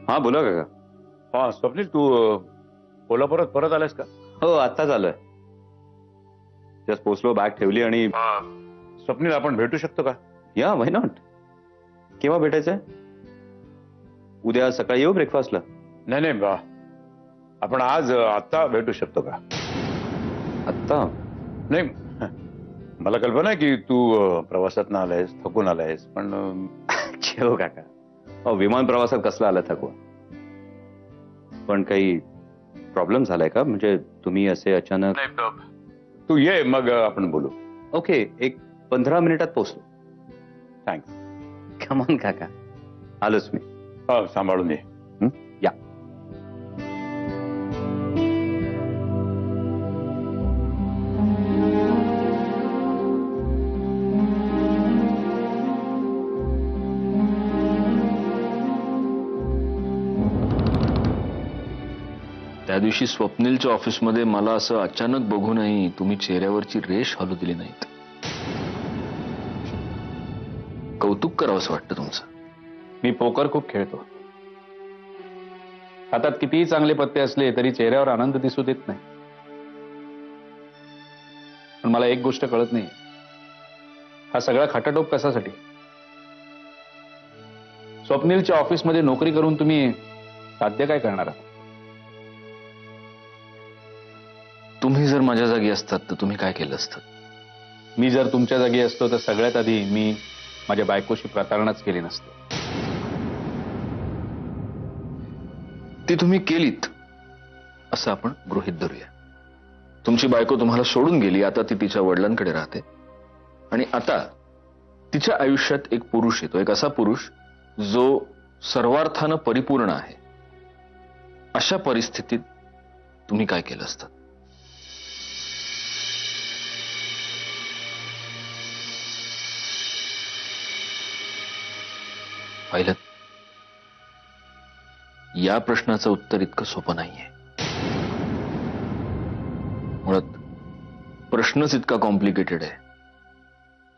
हा बोला काका. हा स्वप्नील, तू कोल्हापुरात परत आलास का? हो आत्ताच आलोय. जस्ट पोचलो, बॅग ठेवली आणि स्वप्नील, आपण भेटू शकतो का? या व्हाय नॉट. केव्हा भेटायचंय? उद्या सकाळी येऊ ब्रेकफास्टला? नाही नाही आपण आज आत्ता भेटू शकतो का? आत्ता? नाही, मला कल्पना आहे की तू प्रवासात ना आलायस, थकून आलायस, पण हो काका. अहो विमान प्रवासात कसला आला थकवा. पण काही प्रॉब्लेम झालाय का? म्हणजे तुम्ही असे अचानक? तू ये, मग आपण बोलू. ओके, एक 15 मिनिटात पोहोचलो. थँक्स. कमान काका, आलोच मी. सांभाळून ये. या. त्या दिवशी स्वप्नीलच्या ऑफिसमध्ये मला असं अचानक बघूनही तुम्ही चेहऱ्यावरची रेष हलू दिली नाहीत. कौतुक करावंसं वाटतं तुमचं. मी पोकर खूप खेळतो. हातात कितीही चांगले पत्ते असले तरी चेहऱ्यावर आनंद दिसू देत नाही. पण मला एक गोष्ट कळत नाही, हा सगळा खटाटोप कशासाठी? स्वप्नीलच्या ऑफिसमध्ये नोकरी करून तुम्ही साध्य काय करणार आहात? तुम्ही जर माझ्या जागी असतात तर तुम्ही काय केलं असतं? मी जर तुमच्या जागी असतो तर सगळ्यात आधी मी माझ्या बायकोशी प्रतारणाच केली नसते. ती तुम्ही केलीत असं आपण गृहीत धरूया. तुमची बायको तुम्हाला सोडून गेली, आता ती तिच्या वडिलांकडे राहते आणि आता तिच्या आयुष्यात एक पुरुष येतो, एक असा पुरुष जो सर्वार्थानं परिपूर्ण आहे. अशा परिस्थितीत तुम्ही काय केलं असतं? पाहिलं, या प्रश्नाचं उत्तर इतकं सोपं नाहीये. मुळात प्रश्नच इतका कॉम्प्लिकेटेड आहे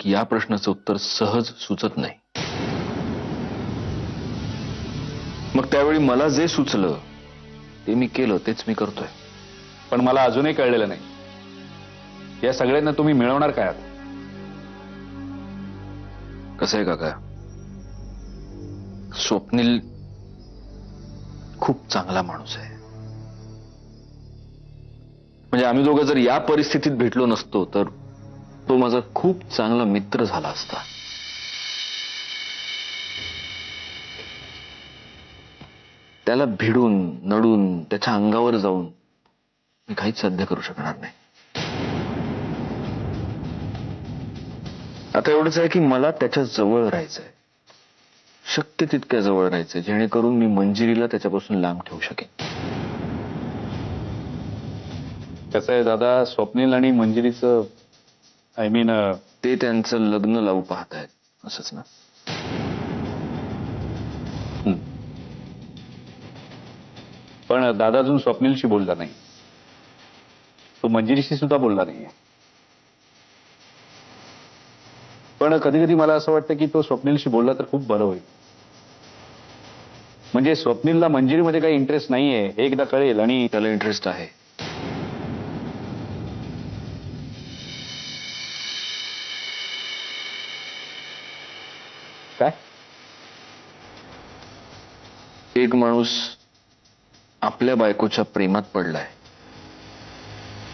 की या प्रश्नाचं उत्तर सहज सुचत नाही. मग त्यावेळी मला जे सुचलं ते मी केलं, तेच मी करतोय. पण मला अजूनही कळलेलं नाही, या सगळ्यांना तुम्ही मिळवणार काय आहात? कसं आहे काका, स्वप्नील खूप चांगला माणूस आहे. म्हणजे आम्ही दोघं जर या परिस्थितीत भेटलो नसतो तर तो माझा खूप चांगला मित्र झाला असता. त्याला भिडून नडून त्याच्या अंगावर जाऊन मी काहीच साध्य करू शकणार नाही. आता एवढंच आहे की मला त्याच्या जवळ राहायचंय, शक्य तितक्या जवळ राहायचंय, जेणेकरून मी मंजिरीला त्याच्यापासून लांब ठेवू शकेन. कसं आहे दादा, स्वप्नील आणि मंजिरीचं ते त्यांचं लग्न लावू पाहतायत असंच ना? पण दादा अजून स्वप्नीलशी बोलला नाही, तो मंजिरीशी सुद्धा बोलला नाहीये. पण कधी कधी मला असं वाटतं की तो स्वप्नीलशी बोलला तर खूप बरं होईल. म्हणजे स्वप्नीलला मंजिरीमध्ये काही इंटरेस्ट नाहीये हे एकदा कळेल आणि त्याला इंटरेस्ट आहे. काय? एक माणूस आपल्या बायकोच्या प्रेमात पडलाय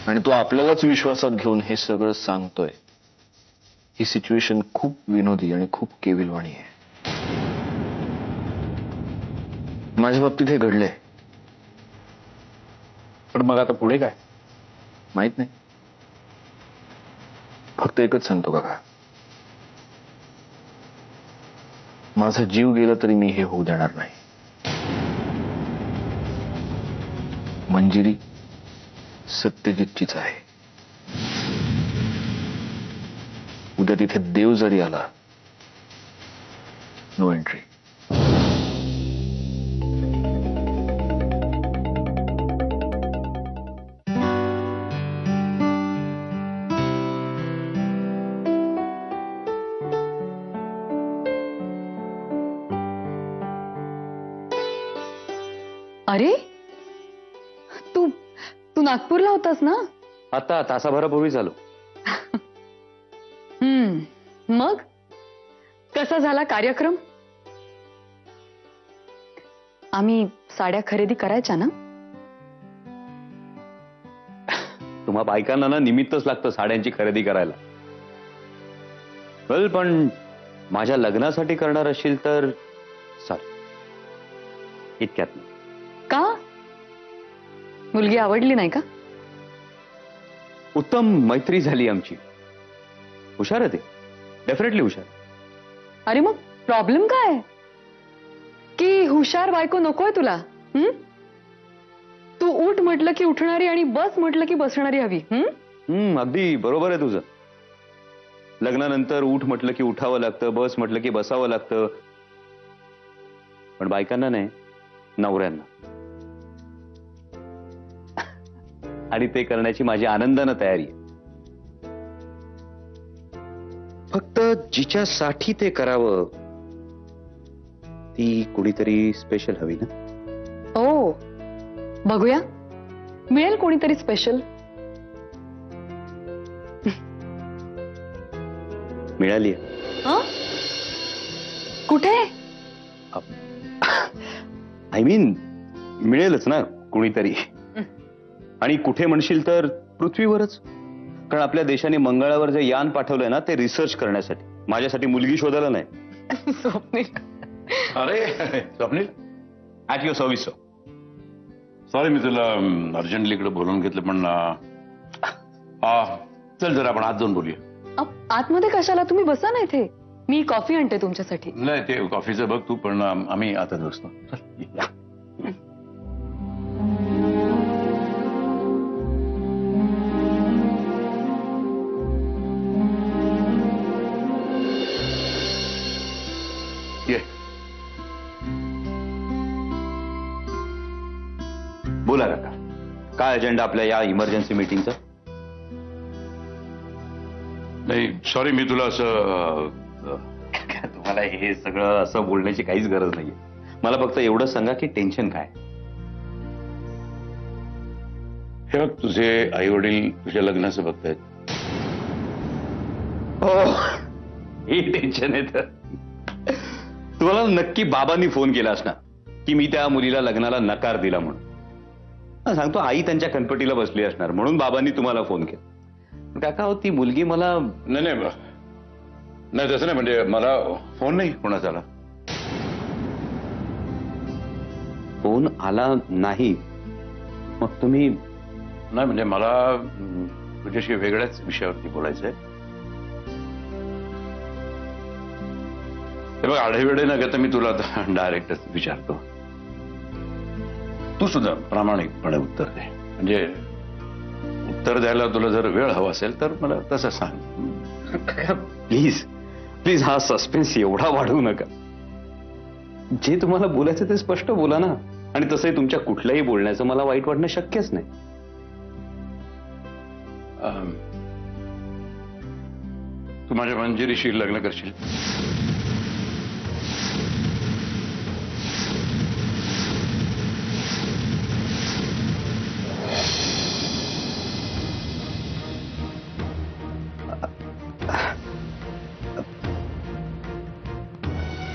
आणि तो आपल्यालाच विश्वासात घेऊन हे सगळं सांगतोय. ही सिच्युएशन खूप विनोदी आणि खूप केविलवाणी आहे. माझ्या बाबतीत हे घडलंय. पण मग आता पुढे काय? माहित नाही. फक्त एकच सांगतो काका, माझा जीव गेला तरी मी हे होऊ देणार नाही. मंजिरी सत्यजितचीच आहे. उद्या तिथे देव जरी आला, नो एंट्री. अरे तू तू नागपूरला होतास ना? आता तासाभरापूर्वी झालो. मग कसा झाला कार्यक्रम? आम्ही साड्या खरेदी करायच्या ना? तुम्हा बायकांना ना निमित्तच लागतं साड्यांची खरेदी करायला. वेल, पण माझ्या लग्नासाठी करणार असशील तर सॉरी, इतक्यात नाही. का? मुलगी आवडली नाही का? उत्तम मैत्री झाली आमची. हुशार आहे ते, डेफिनेटली हुशार. अरे मग प्रॉब्लेम काय? की हुशार बायको नकोय तुला? तू उठ म्हटलं की उठणारी आणि बस म्हटलं की बसणारी हवी. अगदी बरोबर आहे तुझं. लग्नानंतर उठ म्हटलं की उठावं लागतं, बस म्हटलं की बसावं लागतं. पण बायकांना नाही, नवऱ्यांना. आणि ते करण्याची माझी आनंदानं तयारी आहे. फक्त जिच्यासाठी ते करावं ती कुणीतरी स्पेशल हवी ना. ओ, बघूया मिळेल कोणीतरी स्पेशल. मिळाली. कुठे? आय मीन मिळेलच ना कुणीतरी. आणि कुठे म्हणशील तर पृथ्वीवरच. कारण आपल्या देशाने मंगळावर जे यान पाठवलंय ना, ते रिसर्च करण्यासाठी, माझ्यासाठी मुलगी शोधायला नाही. स्वप्नील, अरे Swapnil, at your service. Sorry मी तुला अर्जंटली इकडे बोलून घेतलं, पण चल जरा आपण आज जाऊन बोलूया. आतमध्ये कशाला? तुम्ही बसा ना इथे, मी कॉफी आणते तुमच्यासाठी. नाही ते कॉफीचं बघ तू, पण आम्ही आताच बसतो. ये बोला काका, काय अजेंडा आपल्या या इमर्जन्सी मीटिंगचा? नाही सॉरी, मी तुला असं तुम्हाला हे सगळं असं बोलण्याची काहीच गरज नाहीये. मला फक्त एवढं सांगा की टेन्शन काय? हे बघ, तुझे आई वडील तुझ्या लग्नाचं बघतायत. हो, हे टेन्शन येतं. तुम्हाला नक्की बाबांनी फोन केला असणार की मी त्या मुलीला लग्नाला नकार दिला म्हणून. सांगतो, आई त्यांच्या कणपटीला बसली असणार म्हणून बाबांनी तुम्हाला फोन केला. काका, ती मुलगी मला. नाही नाही नाही, तसं नाही. म्हणजे मला फोन नाही कोणाचा आला. फोन आला नाही? मग तुम्ही. नाही म्हणजे मला तुझ्याशी वेगळ्याच विषयावरती बोलायचंय. हे बघ, आढेवेढे न घेता मी तुला डायरेक्टच विचारतो. तू सुद्धा प्रामाणिकपणे उत्तर दे. म्हणजे उत्तर द्यायला तुला जर वेळ हवा असेल तर मला तसं सांग. प्लीज प्लीज, हा सस्पेन्स एवढा वाढवू नका. जे तुम्हाला बोलायचं ते स्पष्ट बोला ना. आणि तसंही तुमच्या कुठल्याही बोलण्याचं मला वाईट वाटणं शक्यच नाही. तू माझ्या मंजिरीशी लग्न करशील?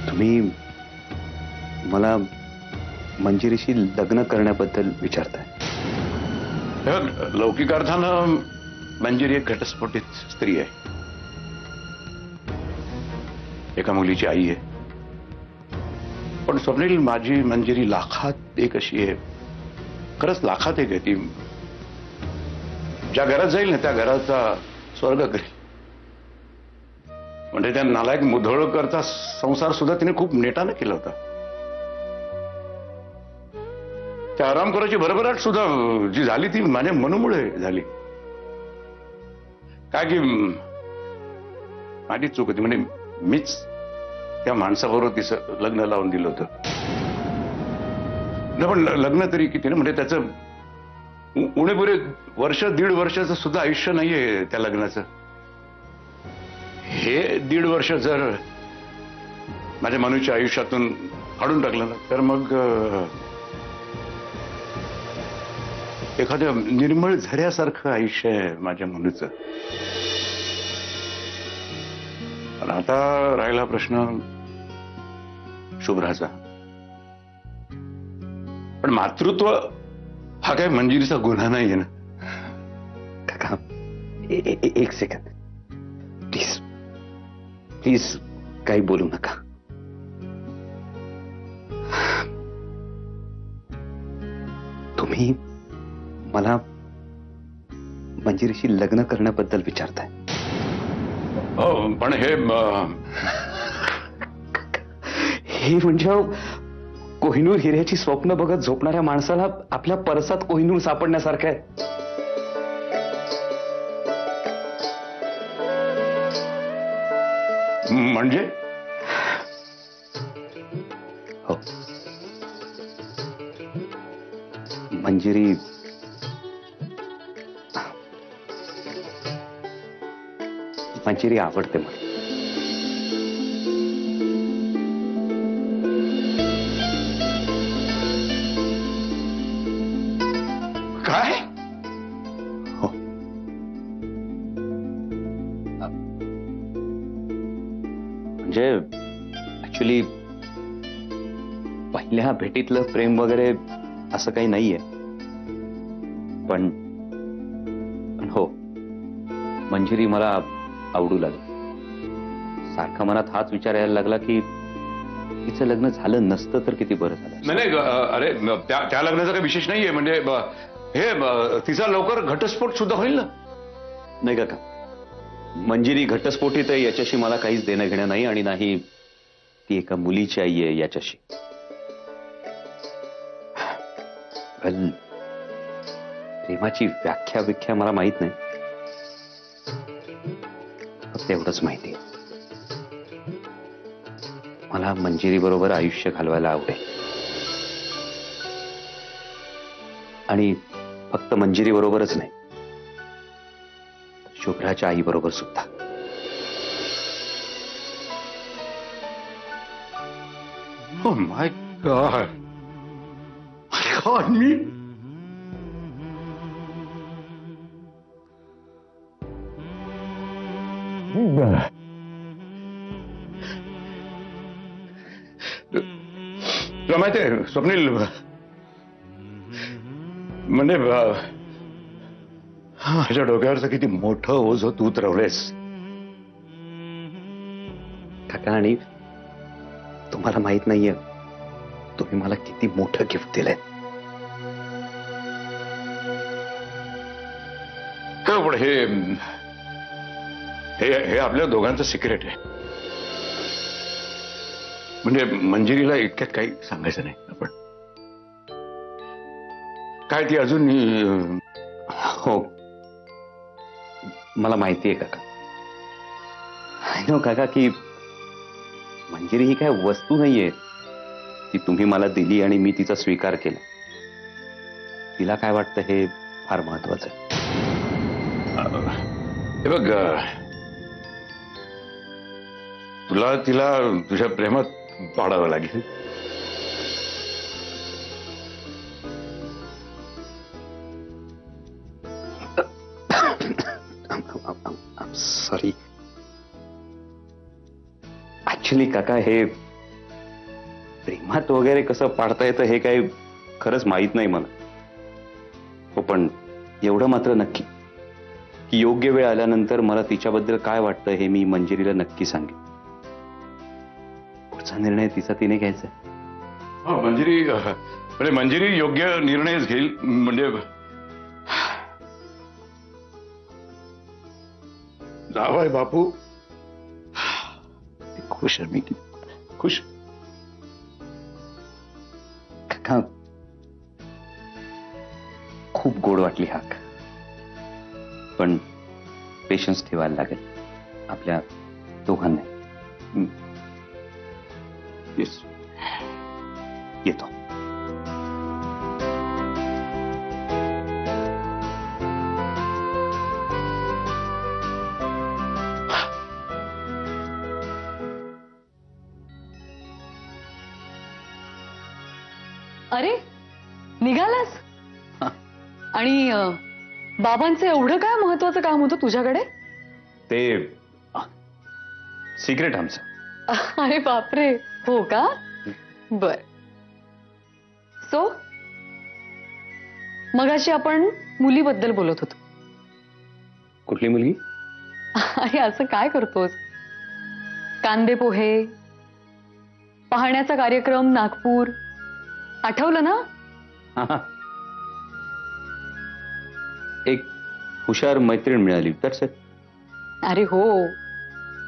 तुम्ही मला मंजिरीशी लग्न करण्याबद्दल विचारताय? हे बघ, लौकिक अर्थानं मंजिरी एक घटस्फोटित स्त्री आहे. एका मुलीची आई आहे. पण स्वप्नील, माझी मंजिरी लाखात एक अशी आहे. खरंच लाखात एक आहे. ती ज्या घरात जाईल ना त्या घराचा स्वर्ग करेल. म्हणजे त्या नालायक मुधोळकरचा संसार सुद्धा तिने खूप नेटाने केला होता. त्या आरामखोराची भरभराट सुद्धा जी झाली ती माझ्या मनूमुळे झाली. काय की माझी चूक होती. म्हणजे मीच त्या माणसाबरोबर तिचं लग्न लावून दिलं होतं. नाही पण लग्न तरी किती ना, म्हणजे त्याचं उणेपुरे वर्ष, 1.5 वर्षाचं सुद्धा आयुष्य नाहीये त्या लग्नाचं. हे 1.5 वर्ष जर माझ्या मनूच्या आयुष्यातून काढून टाकलं ना, तर मग एखाद्या निर्मळ झऱ्यासारखं आयुष्य आहे माझ्या मुलीचं. आणि आता राहिला प्रश्न शुभ्राचा. पण मातृत्व हा काय मंजिरीचा गुन्हा नाहीये ना. काका एक सेकंद प्लीज प्लीज काही बोलू नका. तुम्ही मला मंजिरीशी लग्न करण्याबद्दल विचारताय. पण हे हे म्हणजे कोहिनूर हिऱ्याची स्वप्न बघत झोपणाऱ्या माणसाला आपल्या परसात कोहिनूर सापडण्यासारखं आहे. म्हणजे हो, मंजिरी मंजिरी आवडते मला. काय? हो, म्हणजे ऍक्च्युली पहिल्या भेटीतलं प्रेम वगैरे असं काही नाहीये. पण पण हो, मंजिरी मला आवडू लागली. सारखा मनात हाच विचार यायला लागला की तिचं लग्न झालं नसतं तर किती बरं झालं. नाही अरे त्या लग्नाचा काही विशेष नाहीये. म्हणजे हे तिचा लवकर घटस्फोट सुद्धा होईल ना. नाही काका, मंजिरी घटस्फोटीत आहे याच्याशी मला काहीच देणं घेणं नाही. आणि नाही ती एका मुलीची आई आहे याच्याशी. प्रेमाची व्याख्या मला माहित नाही. फक्त एवढंच माहिती आहे, मला मंजिरी बरोबर आयुष्य घालवायला आवडेल. आणि फक्त मंजिरी बरोबरच नाही, शुभ्राच्या आई बरोबर सुद्धा. Oh my God. My God, मी तुला माहिती आहे स्वप्नील, म्हणजे माझ्या डोक्यावरचं किती मोठं ओझ तू उतरवलेस. काका, आणि तुम्हाला माहित नाहीये तुम्ही मला किती मोठं गिफ्ट दिलंय. पण हे आपल्या दोघांचं सिक्रेट आहे. म्हणजे मंजिरीला इतक्यात काही सांगायचं नाही आपण. काय ती अजून हो, मला माहिती आहे काका. आय नो काका की मंजिरी ही काय वस्तू नाहीये ती तुम्ही मला दिली आणि मी तिचा स्वीकार केला. तिला काय वाटतं हे फार महत्वाचं आहे. हे बघ, तुला तिला तुझ्या प्रेमात पाडावं लागेल. सॉरी. ऍक्च्युली काका, हे प्रेमात वगैरे कसं पाडता येतं हे काही खरंच माहित नाही मला. हो, पण एवढं मात्र नक्की की योग्य वेळ आल्यानंतर मला तिच्याबद्दल काय वाटतं हे मी मंजिरीला नक्की सांगेन. पुढचा निर्णय तिने घ्यायचा. मंजिरी योग्य निर्णयच घेईल. म्हणजे जावाय बापू खुश आहे. मी खुश. काका, खूप गोड वाटली हाक. पण पेशन्स ठेवायला लागेल आपल्या दोघांना. येस, येतो. अरे, निघालास? आणि बाबांचं एवढं काय महत्वाचं काम होतं तुझ्याकडे? ते सिक्रेट आमचं. अरे बापरे, हो का? बर. सो मगाशी आपण मुलीबद्दल बोलत होतो. कुठली मुलगी? अरे असं काय करतोस? कांदे पोहे, पाहण्याचा कार्यक्रम, नागपूर, आठवलं ना? हा, हा. एक हुशार मैत्रीण मिळाली, that's it. अरे हो,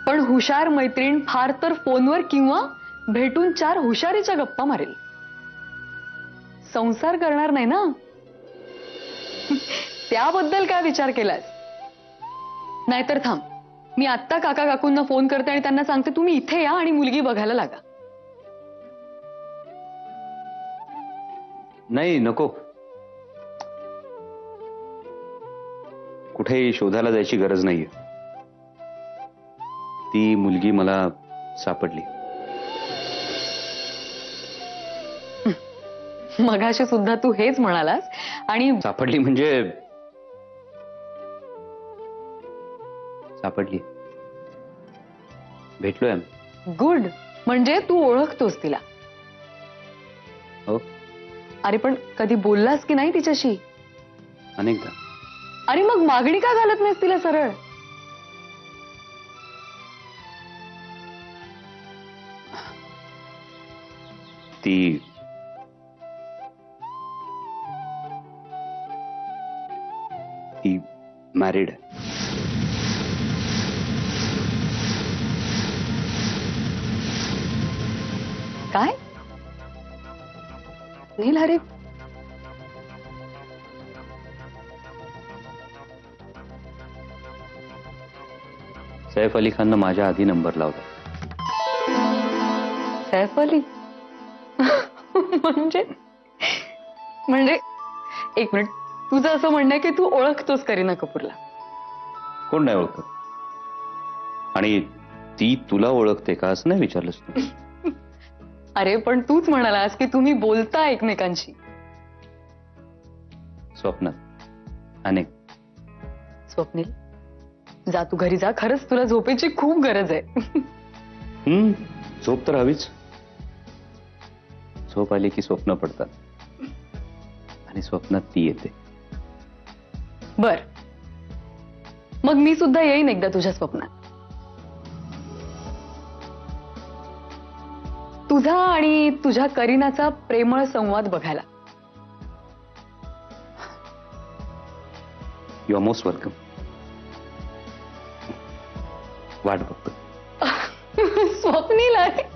पण हुशार मैत्रीण फार तर फोनवर किंवा भेटून 4 हुशारीच्या गप्पा मारेल, संसार करणार नाही ना. त्याबद्दल काय विचार केलास? नाहीतर थांब, मी आत्ता काका काकूंना फोन करते आणि त्यांना सांगते तुम्ही इथे या आणि मुलगी बघायला लागा. नाही, नको. कुठेही शोधायला जायची गरज नाहीये. ती मुलगी मला सापडली. मगाशी सुद्धा तू हेच म्हणालास आणि सापडली म्हणजे सापडली, भेटलोय आम्ही. गुड, म्हणजे तू ओळखतोस तिला. हो, अरे पण कधी बोललास की नाही तिच्याशी? अनेकदा. अरे मग मागणी का घालत नाहीस तिला सरळ? ती ती मॅरिड आहे. काय? नील, अरे सैफ अली खाननं माझ्या आधी नंबर लावला. सैफ अली? म्हणजे म्हणजे एक मिनिट, तुझं असं म्हणणं आहे की तू ओळखतोस करीना कपूरला? कोण नाही ओळखत? आणि ती तुला ओळखते का असं नाही विचारलंस तू? अरे पण तूच म्हणालास की तुम्ही बोलता एकमेकांशी. स्वप्नात अनेक. स्वप्नील, जा तू घरी जा, खरंच तुला झोपेची खूप गरज आहे. झोप तर हवीच. झोप आली की स्वप्न पडतात आणि स्वप्नात ती येते. बर, मग मी सुद्धा येईन एकदा तुझ्या स्वप्नात. तुझा आणि तुझ्या करीनाचा प्रेमळ संवाद बघायला. You are most welcome. वाट बघतो. स्वप्नील आहे.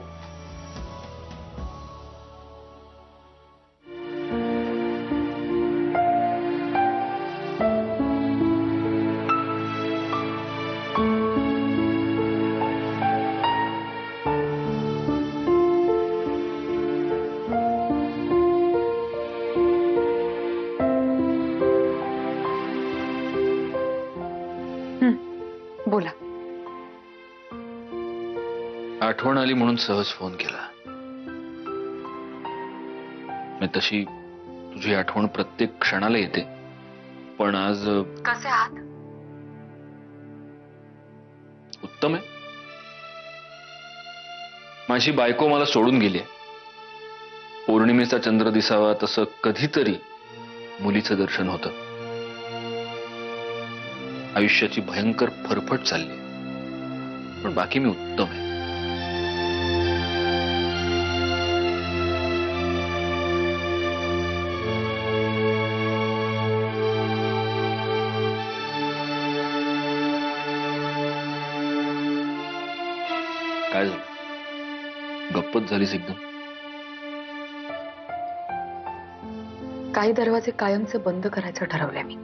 बोला. आठवण आली म्हणून सहज फोन केला. मी तशी तुझी आठवण प्रत्येक क्षणाला येते, पण आज कसे आहात? उत्तम आहे. माझी बायको मला सोडून गेली. पौर्णिमेचा चंद्र दिसावा तसं कधीतरी मुलीचं दर्शन होतं. आयुष्याची भयंकर फरफट चालली, पण बाकी मी उत्तम आहे. काय झालं? गप्पच झालीस एकदम. काही दरवाजे कायमचे बंद करायचं ठरवलंय मी,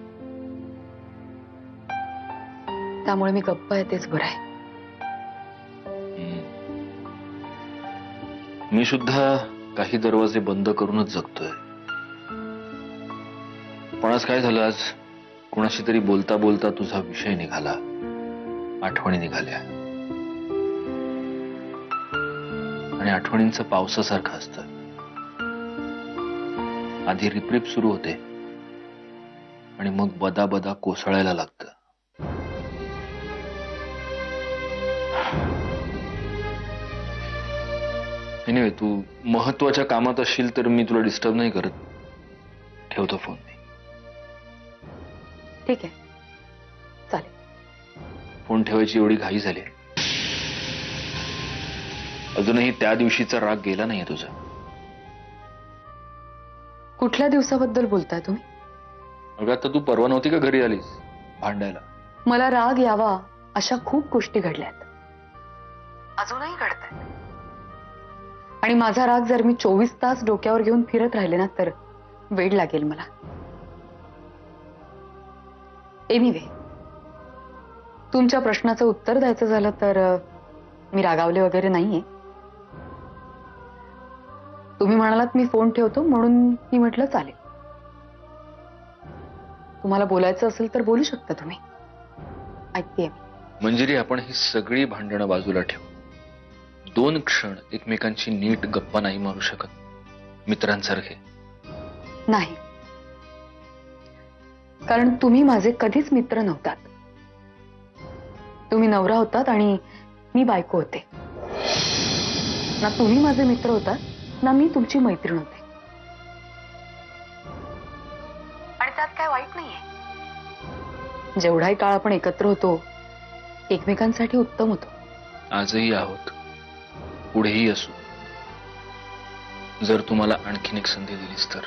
त्यामुळे मी गप्पा आहे तेच बरं आहे. मी सुद्धा काही दरवाजे बंद करूनच जगतोय. पण आज काय झालं? आज कोणाशी तरी बोलता बोलता तुझा विषय निघाला, आठवणी निघाल्या. आणि आठवणींचं पावसासारखं असतं. आधी रिपरिप सुरू होते, आणि मग बदा बदा कोसळायला लागतं. एनिवे, तू महत्वाच्या कामात असशील तर मी तुला डिस्टर्ब नाही करत. ठेवतो फोन. ठीक आहे, चालेल. फोन ठेवायची एवढी घाई झाली. अजूनही त्या दिवशीचा राग गेला नाहीये तुझा. कुठल्या दिवसाबद्दल बोलताय तुम्ही? अगं, आता तू परवा नव्हती का घरी आलीस भांडायला? मला राग यावा अशा खूप गोष्टी घडल्यात, अजूनही घडतायत. आणि माझा राग जर मी 24 तास डोक्यावर घेऊन फिरत राहिले ना तर वेळ लागेल मला. एनिवे, तुमच्या प्रश्नाचं उत्तर द्यायचं झालं तर मी रागावले वगैरे नाहीये. तुम्ही म्हणालात मी फोन ठेवतो म्हणून मी म्हटलं चालेल. तुम्हाला बोलायचं असेल तर बोलू शकता तुम्ही, ऐकतेय मी. मंजिरी, आपण ही सगळी भांडणं बाजूला ठेवू. 2 क्षण एकमेकांची नीट गप्पा नाही मारू शकत मित्रांसारखे? नाही, कारण तुम्ही माझे कधीच मित्र नव्हतात. तुम्ही नवरा होतात आणि मी बायको होते. ना तुम्ही माझे मित्र होतात ना मी तुमची मैत्रीण होते. आणि त्यात काय वाईट नाहीये. जेवढाही काळ आपण एकत्र होतो एकमेकांसाठी उत्तम होतो. आजही आहोत, पुढेही असू, जर तुम्हाला आणखीन एक संधी दिलीस तर.